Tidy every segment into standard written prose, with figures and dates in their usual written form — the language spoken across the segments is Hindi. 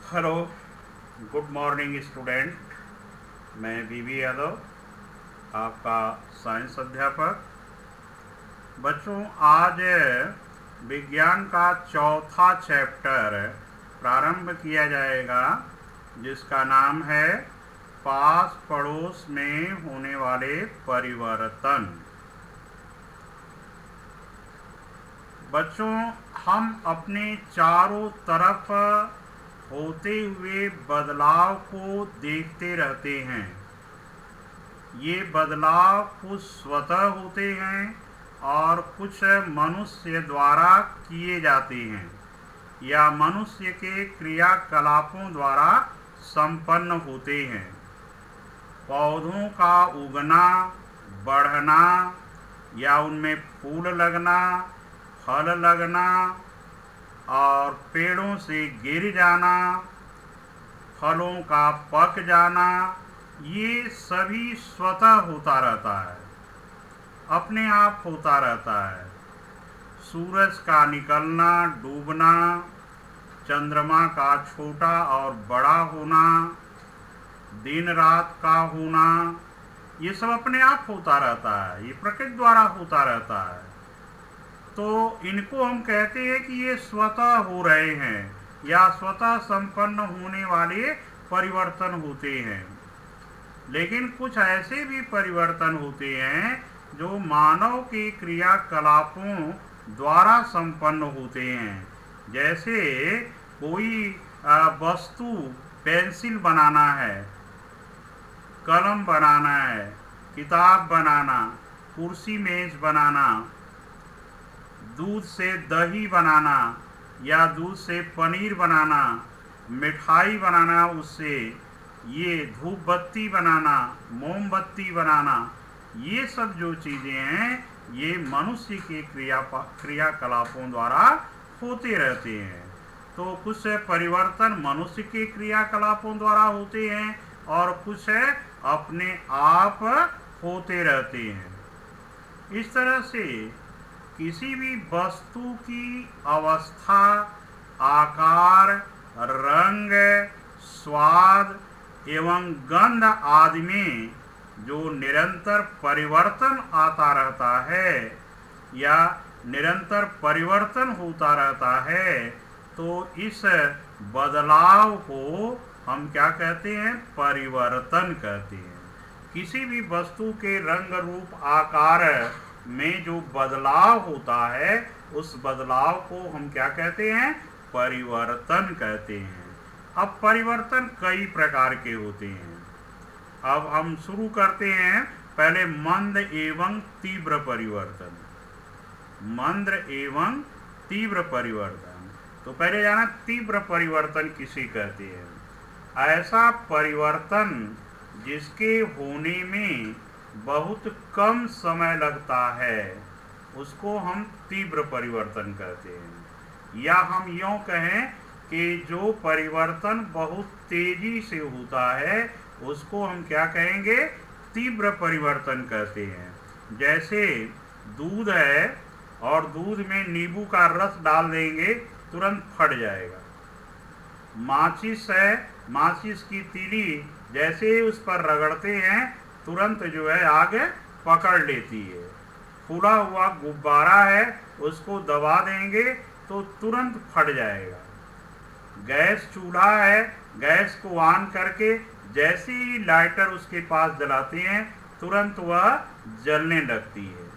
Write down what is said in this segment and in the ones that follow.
Hello, good morning student. मैं बीबी यादव, आपका साइंस अध्यापक। बच्चों, आज विज्ञान का चौथा चैप्टर प्रारंभ किया जाएगा, जिसका नाम है पास पड़ोस में होने वाले परिवर्तन। बच्चों, हम अपने चारों तरफ होते हुए बदलाव को देखते रहते हैं। ये बदलाव कुछ स्वतः होते हैं और कुछ मनुष्य द्वारा किए जाते हैं या मनुष्य के क्रियाकलापों द्वारा संपन्न होते हैं। पौधों का उगना, बढ़ना या उनमें फूल लगना, फल लगना और पेड़ों से गिर जाना, फलों का पक जाना, ये सभी स्वतः होता रहता है, अपने आप होता रहता है। सूरज का निकलना, डूबना, चंद्रमा का छोटा और बड़ा होना, दिन रात का होना, ये सब अपने आप होता रहता है, ये प्रकृति द्वारा होता रहता है। तो इनको हम कहते हैं कि ये स्वतः हो रहे हैं या स्वतः संपन्न होने वाले परिवर्तन होते हैं। लेकिन कुछ ऐसे भी परिवर्तन होते हैं जो मानव के क्रियाकलापों द्वारा संपन्न होते हैं। जैसे कोई वस्तु, पेंसिल बनाना है, कलम बनाना है, किताब बनाना, कुर्सी मेज बनाना, दूध से दही बनाना या दूध से पनीर बनाना, मिठाई बनाना, उससे ये धूप बत्ती बनाना, मोमबत्ती बनाना, ये सब जो चीज़ें हैं ये मनुष्य के क्रियाकलापों द्वारा होते रहते हैं। तो कुछ परिवर्तन मनुष्य के क्रियाकलापों द्वारा होते हैं और कुछ अपने आप होते रहते हैं। इस तरह से किसी भी वस्तु की अवस्था, आकार, रंग, स्वाद एवं गंध आदि में जो निरंतर परिवर्तन आता रहता है या निरंतर परिवर्तन होता रहता है, तो इस बदलाव को हम क्या कहते हैं? परिवर्तन कहते हैं। किसी भी वस्तु के रंग, रूप, आकार में जो बदलाव होता है, उस बदलाव को हम क्या कहते हैं? परिवर्तन कहते हैं। अब परिवर्तन कई प्रकार के होते हैं। अब हम शुरू करते हैं पहले मंद एवं तीव्र परिवर्तन। मंद एवं तीव्र परिवर्तन। तो पहले जाना तीव्र परिवर्तन किसे कहते हैं? ऐसा परिवर्तन जिसके होने में बहुत कम समय लगता है, उसको हम तीव्र परिवर्तन कहते हैं। या हम यूँ कहें कि जो परिवर्तन बहुत तेजी से होता है, उसको हम क्या कहेंगे? तीव्र परिवर्तन कहते हैं। जैसे दूध है और दूध में नींबू का रस डाल देंगे, तुरंत फट जाएगा। माचिस है, माचिस की तीली जैसे ही उस पर रगड़ते हैं, तुरंत जो है आग पकड़ लेती है। फूला हुआ गुब्बारा है, उसको दबा देंगे तो तुरंत फट जाएगा। गैस चूल्हा है, गैस को ऑन करके जैसे ही लाइटर उसके पास जलाते हैं, तुरंत वह जलने लगती है।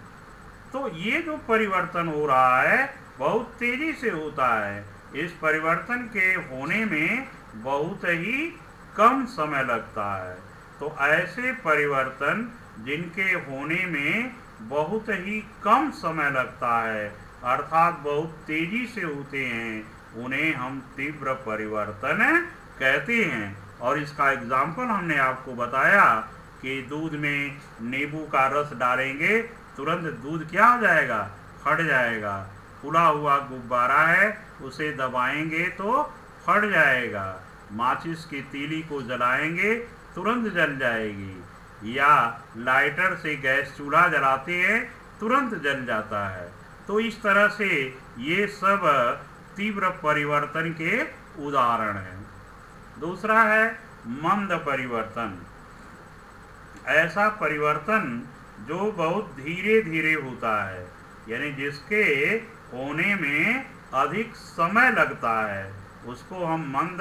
तो ये जो परिवर्तन हो रहा है बहुत तेजी से होता है। इस परिवर्तन के होने में बहुत ही कम समय लगता है। तो ऐसे परिवर्तन जिनके होने में बहुत ही कम समय लगता है, अर्थात बहुत तेजी से होते हैं, उन्हें हम तीव्र परिवर्तन कहते हैं। और इसका एग्जाम्पल हमने आपको बताया कि दूध में नींबू का रस डालेंगे, तुरंत दूध क्या हो जाएगा? फट जाएगा। फूला हुआ गुब्बारा है, उसे दबाएंगे तो फट जाएगा। माचिस की तीली को जलाएंगे, तुरंत जल जाएगी। या लाइटर से गैस चूल्हा जलाते हैं, तुरंत जल जाता है। तो इस तरह से ये सब तीव्र परिवर्तन के उदाहरण हैं। दूसरा है मंद परिवर्तन, ऐसा परिवर्तन जो बहुत धीरे धीरे होता है, यानी जिसके होने में अधिक समय लगता है, उसको हम मंद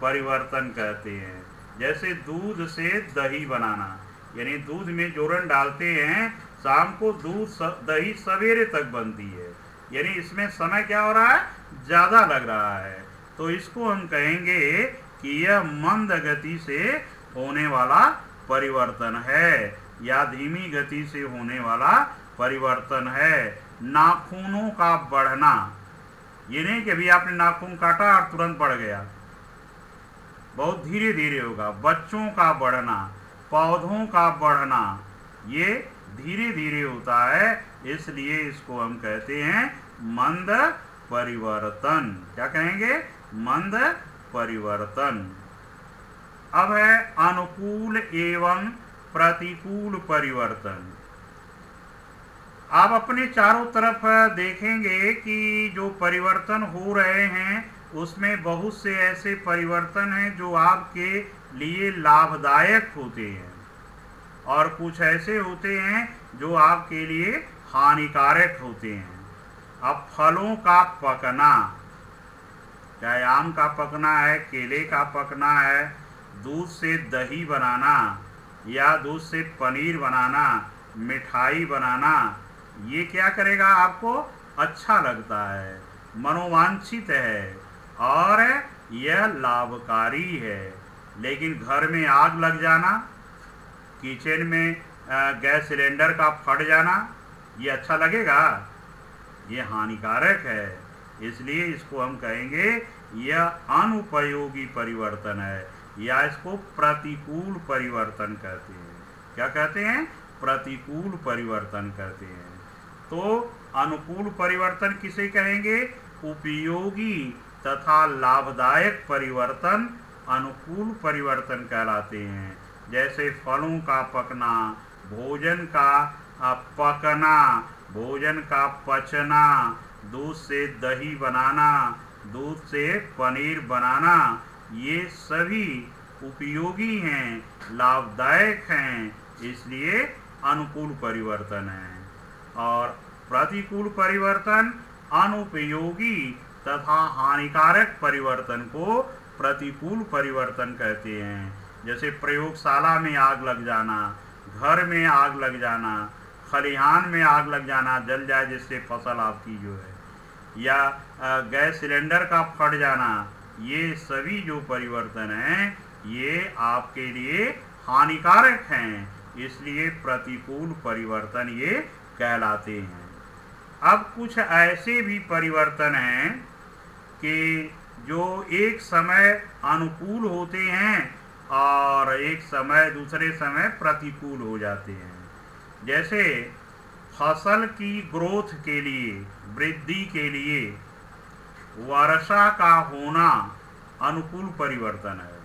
परिवर्तन कहते हैं। जैसे दूध से दही बनाना, यानी दूध में जोरन डालते हैं, शाम को दही सवेरे तक बनती है, यानी इसमें समय क्या हो रहा है, ज़्यादा लग रहा है, तो इसको हम कहेंगे कि यह मंद गति से होने वाला परिवर्तन है या धीमी गति से होने वाला परिवर्तन है। नाखूनों का बढ़ना, ये नहीं कि अभी आपने नाखून काटा और तुरंत बढ़ गया, बहुत धीरे धीरे होगा। बच्चों का बढ़ना, पौधों का बढ़ना, ये धीरे धीरे होता है, इसलिए इसको हम कहते हैं मंद परिवर्तन। क्या कहेंगे, मंद परिवर्तन। अब है अनुकूल एवं प्रतिकूल परिवर्तन। आप अपने चारों तरफ देखेंगे कि जो परिवर्तन हो रहे हैं उसमें बहुत से ऐसे परिवर्तन हैं जो आपके लिए लाभदायक होते हैं और कुछ ऐसे होते हैं जो आपके लिए हानिकारक होते हैं। अब फलों का पकना, चाहे आम का पकना है, केले का पकना है, दूध से दही बनाना या दूध से पनीर बनाना, मिठाई बनाना, ये क्या करेगा, आपको अच्छा लगता है, मनोवांछित है और यह लाभकारी है। लेकिन घर में आग लग जाना, किचन में गैस सिलेंडर का फट जाना, ये अच्छा लगेगा, ये हानिकारक है। इसलिए इसको हम कहेंगे यह अनुपयोगी परिवर्तन है या इसको प्रतिकूल परिवर्तन कहते हैं। क्या कहते हैं, प्रतिकूल परिवर्तन कहते हैं। तो अनुकूल परिवर्तन किसे कहेंगे, उपयोगी तथा लाभदायक परिवर्तन अनुकूल परिवर्तन कहलाते हैं। जैसे फलों का पकना, भोजन का पकना, भोजन का पचना, दूध से दही बनाना, दूध से पनीर बनाना, ये सभी उपयोगी हैं, लाभदायक हैं, इसलिए अनुकूल परिवर्तन है। और प्रतिकूल परिवर्तन अनुपयोगी तथा हानिकारक परिवर्तन को प्रतिकूल परिवर्तन कहते हैं। जैसे प्रयोगशाला में आग लग जाना, घर में आग लग जाना, खलिहान में आग लग जाना, जल जाए जिससे फसल आपकी जो है, या गैस सिलेंडर का फट जाना, ये सभी जो परिवर्तन हैं ये आपके लिए हानिकारक हैं, इसलिए प्रतिकूल परिवर्तन ये कहलाते हैं। अब कुछ ऐसे भी परिवर्तन हैं कि जो एक समय अनुकूल होते हैं और एक समय दूसरे समय प्रतिकूल हो जाते हैं। जैसे फसल की ग्रोथ के लिए, वृद्धि के लिए वर्षा का होना अनुकूल परिवर्तन है,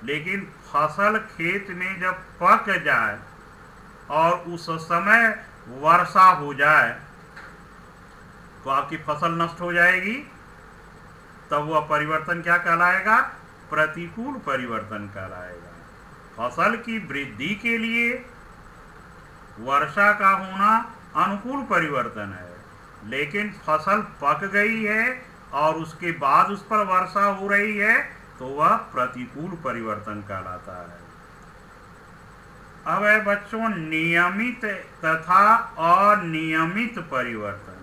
लेकिन फसल खेत में जब पक जाए और उस समय वर्षा हो जाए तो आपकी फसल नष्ट हो जाएगी, तब वह परिवर्तन क्या कहलाएगा, प्रतिकूल परिवर्तन कहलाएगा। फसल की वृद्धि के लिए वर्षा का होना अनुकूल परिवर्तन है, लेकिन फसल पक गई है और उसके बाद उस पर वर्षा हो रही है तो वह प्रतिकूल परिवर्तन कहलाता है। अब है बच्चों नियमित तथा अनियमित परिवर्तन।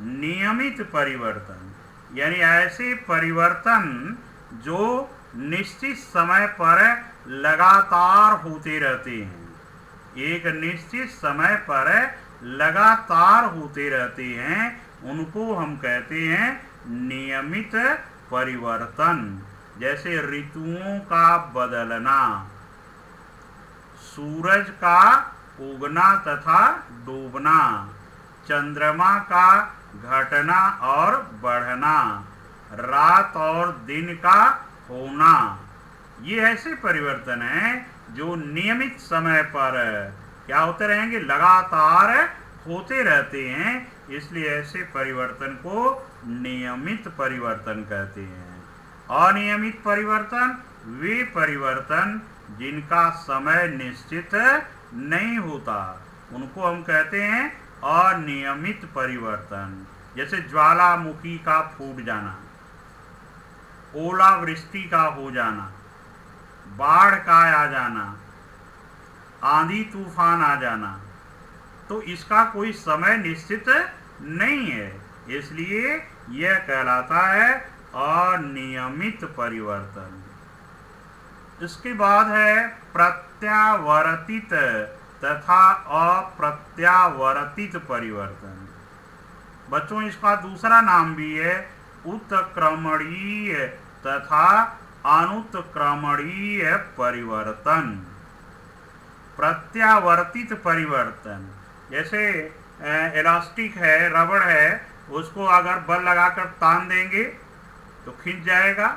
नियमित परिवर्तन यानी ऐसे परिवर्तन जो निश्चित समय पर लगातार होते रहते हैं, एक निश्चित समय पर लगातार होते रहते हैं, उनको हम कहते हैं नियमित परिवर्तन। जैसे ऋतुओं का बदलना, सूरज का उगना तथा डूबना, चंद्रमा का घटना और बढ़ना, रात और दिन का होना, ये ऐसे परिवर्तन हैं जो नियमित समय पर क्या होते रहेंगे, लगातार होते रहते हैं, इसलिए ऐसे परिवर्तन को नियमित परिवर्तन कहते हैं। अनियमित परिवर्तन वे परिवर्तन जिनका समय निश्चित नहीं होता, उनको हम कहते हैं अनियमित परिवर्तन। जैसे ज्वालामुखी का फूट जाना, ओलावृष्टि का हो जाना, बाढ़ का आ जाना, आंधी तूफान आ जाना, तो इसका कोई समय निश्चित नहीं है, इसलिए यह कहलाता है अनियमित परिवर्तन। इसके बाद है प्रत्यावर्तित तथा अप्रत्यावर्तित परिवर्तन। बच्चों, इसका दूसरा नाम भी है उत्क्रमणीय तथा अनुत्क्रमणीय परिवर्तन। प्रत्यावर्तित परिवर्तन, जैसे इलास्टिक है, रबड़ है, उसको अगर बल लगाकर तान देंगे तो खिंच जाएगा,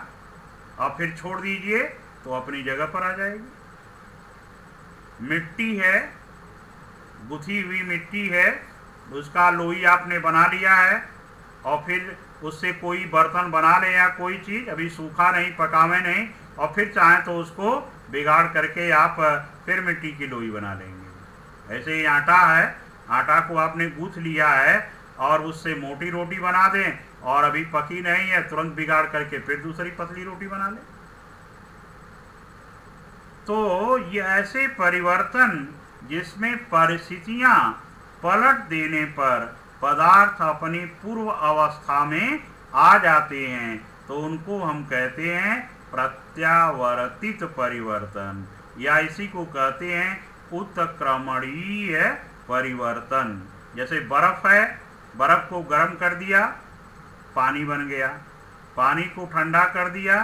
और फिर छोड़ दीजिए तो अपनी जगह पर आ जाएगी। मिट्टी है, गुथी हुई मिट्टी है, उसका लोई आपने बना लिया है, और फिर उससे कोई बर्तन बना ले या कोई चीज़, अभी सूखा नहीं, पका में नहीं, और फिर चाहें तो उसको बिगाड़ करके आप फिर मिट्टी की लोई बना लेंगे। ऐसे ही आटा है, आटा को आपने गूँथ लिया है और उससे मोटी रोटी बना दें, और अभी पकी नहीं है, तुरंत बिगाड़ करके फिर दूसरी पतली रोटी बना लें। तो ये ऐसे परिवर्तन जिसमें परिस्थितियां पलट देने पर पदार्थ अपनी पूर्व अवस्था में आ जाते हैं, तो उनको हम कहते हैं प्रत्यावर्तित परिवर्तन, या इसी को कहते हैं उत्क्रमणीय परिवर्तन। जैसे बर्फ है, बर्फ को गर्म कर दिया, पानी बन गया, पानी को ठंडा कर दिया,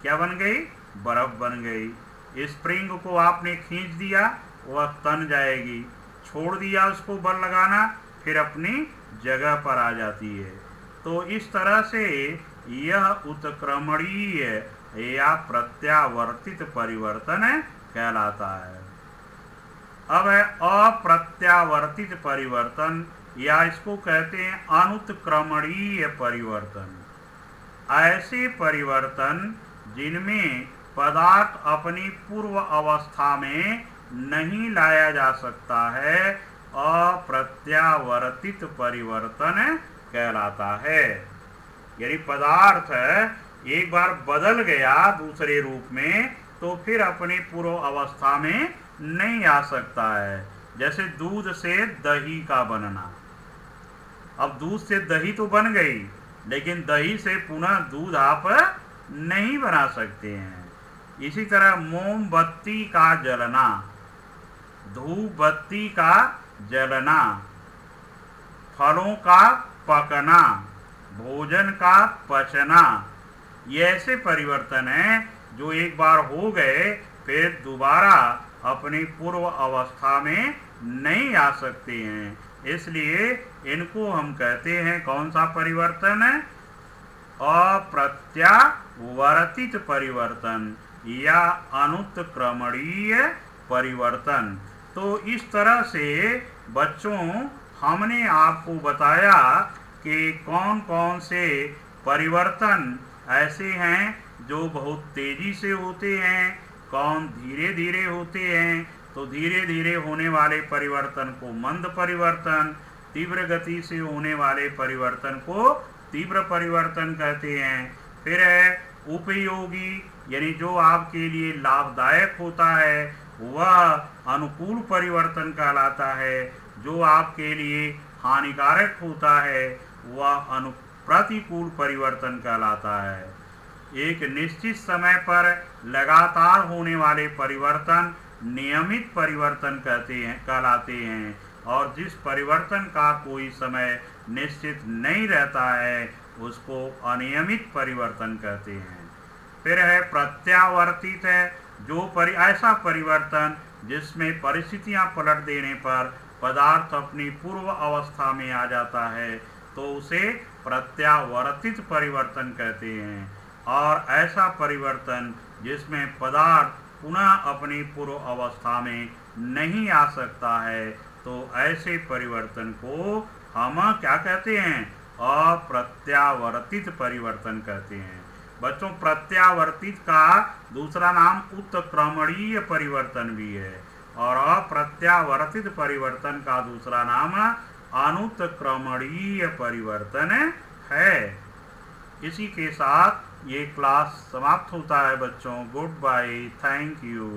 क्या बन गई? बर्फ बन गई। स्प्रिंग को आपने खींच दिया, वह तन जाएगी, छोड़ दिया उसको बल लगाना, फिर अपनी जगह पर आ जाती है। तो इस तरह से यह उत्क्रमणीय या प्रत्यावर्तित परिवर्तन कहलाता है। अब है अप्रत्यावर्तित परिवर्तन, या इसको कहते हैं अनुत्क्रमणीय परिवर्तन। ऐसे परिवर्तन जिनमें पदार्थ अपनी पूर्व अवस्था में नहीं लाया जा सकता है, अप्रत्यावर्तित परिवर्तन कहलाता है। यदि पदार्थ एक बार बदल गया दूसरे रूप में, तो फिर अपनी पूर्व अवस्था में नहीं आ सकता है। जैसे दूध से दही का बनना, अब दूध से दही तो बन गई, लेकिन दही से पुनः दूध आप नहीं बना सकते हैं। इसी तरह मोमबत्ती का जलना, धूप बत्ती का जलना, फलों का पकना, भोजन का पचना, ये ऐसे परिवर्तन हैं जो एक बार हो गए फिर दोबारा अपनी पूर्व अवस्था में नहीं आ सकते हैं, इसलिए इनको हम कहते हैं कौन सा परिवर्तन? अप्रत्यावर्तित परिवर्तन या अनुत्क्रमणीय परिवर्तन। तो इस तरह से बच्चों हमने आपको बताया कि कौन कौन से परिवर्तन ऐसे हैं जो बहुत तेजी से होते हैं, कौन धीरे धीरे होते हैं। तो धीरे धीरे होने वाले परिवर्तन को मंद परिवर्तन, तीव्र गति से होने वाले परिवर्तन को तीव्र परिवर्तन कहते हैं। फिर है उपयोगी, यानी जो आपके लिए लाभदायक होता है वह अनुकूल परिवर्तन कहलाता है, जो आपके लिए हानिकारक होता है वह प्रतिकूल परिवर्तन कहलाता है। एक निश्चित समय पर लगातार होने वाले परिवर्तन नियमित परिवर्तन कहलाते हैं, और जिस परिवर्तन का कोई समय निश्चित नहीं रहता है उसको अनियमित परिवर्तन कहते हैं। फिर है प्रत्यावर्तित है, जो ऐसा परिवर्तन जिसमें परिस्थितियां पलट देने पर पदार्थ अपनी पूर्व अवस्था में आ जाता है, तो उसे प्रत्यावर्तित परिवर्तन कहते हैं। और ऐसा परिवर्तन जिसमें पदार्थ पुनः अपनी पूर्व अवस्था में नहीं आ सकता है, तो ऐसे परिवर्तन को हम क्या कहते हैं? अप्रत्यावर्तित परिवर्तन कहते हैं। बच्चों प्रत्यावर्तित का दूसरा नाम उत्क्रमणीय परिवर्तन भी है और अप्रत्यावर्तित परिवर्तन का दूसरा नाम अनुत्क्रमणीय परिवर्तन है। इसी के साथ ये क्लास समाप्त होता है बच्चों। Good bye, thank you.